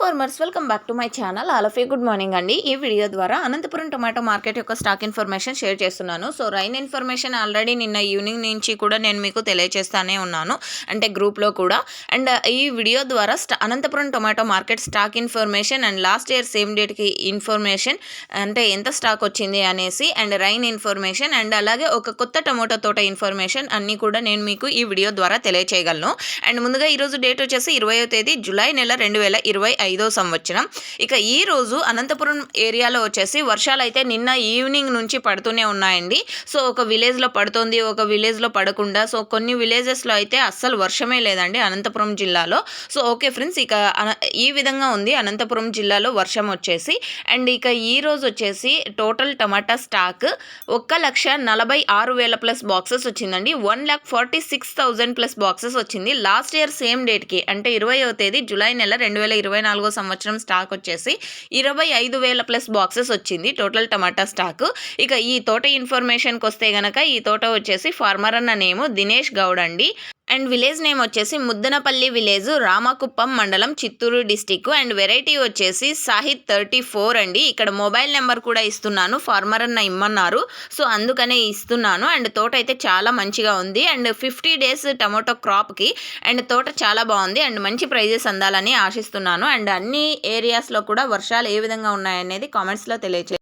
Farmers welcome back to my channel. All of you good morning అండి. ఈ video ద్వారా Anantapur tomato market యొక్క stock information share చేస్తున్నాను. So rain information already నిన్న evening నుంచి కూడా నేను మీకు తెలియజేస్తానే ఉన్నాను, అంటే గ్రూప్లో కూడా. అండ్ ఈ వీడియో ద్వారా Anantapur tomato market stock information and last year same డేట్కి ఇన్ఫర్మేషన్, అంటే ఎంత స్టాక్ వచ్చింది అనేసి, అండ్ రైన్ ఇన్ఫర్మేషన్, అండ్ అలాగే ఒక కొత్త టొమాటో తోట ఇన్ఫర్మేషన్ అన్నీ కూడా నేను మీకు ఈ వీడియో ద్వారా తెలియచేయగలను. అండ్ ముందుగా ఈరోజు డేట్ వచ్చేసి 20వ తేదీ జూలై నెల 2025 సంవత్సరం. ఇక ఈ రోజు అనంతపురం ఏరియాలో వచ్చేసి వర్షాలు అయితే నిన్న ఈవినింగ్ నుంచి పడుతూనే ఉన్నాయండి. సో ఒక విలేజ్లో పడుతుంది, ఒక విలేజ్లో పడకుండా, సో కొన్ని విలేజెస్లో అయితే అస్సలు వర్షమే లేదండి అనంతపురం జిల్లాలో. సో ఓకే ఫ్రెండ్స్, ఇక ఈ విధంగా ఉంది అనంతపురం జిల్లాలో వర్షం వచ్చేసి. అండ్ ఇక ఈ రోజు వచ్చేసి టోటల్ టమాటా స్టాక్ 1,46,000 ప్లస్ బాక్సెస్ వచ్చిందండి. 1,46,000 ప్లస్ బాక్సెస్ వచ్చింది. లాస్ట్ ఇయర్ సేమ్ డేట్కి అంటే 20వ తేదీ జూలై నెల 2024 సంవత్సరం స్టాక్ వచ్చేసి 25,000 ప్లస్ బాక్సెస్ వచ్చింది టోటల్ టమాటా స్టాక్. ఇక ఈ తోట ఇన్ఫర్మేషన్కి వస్తే గనక ఈ తోట వచ్చేసి ఫార్మర్ అన్న నేము దినేష్ గౌడ్ అండి. అండ్ విలేజ్ నేమ్ వచ్చేసి ముద్దనపల్లి విలేజ్, రామకుప్పం మండలం, చిత్తూరు డిస్టిక్. అండ్ వెరైటీ వచ్చేసి సాహిత్ 34 అండి. ఇక్కడ మొబైల్ నెంబర్ కూడా ఇస్తున్నాను, ఫార్మర్ అన్న ఇమ్మన్నారు, సో అందుకనే ఇస్తున్నాను. అండ్ తోట అయితే చాలా మంచిగా ఉంది. అండ్ 50 డేస్ టమాటో క్రాప్కి అండ్ తోట చాలా బాగుంది. అండ్ మంచి ప్రైజెస్ అందాలని ఆశిస్తున్నాను. అండ్ అన్ని ఏరియాస్లో కూడా వర్షాలు ఏ విధంగా ఉన్నాయనేది కామెంట్స్లో తెలియజేయండి.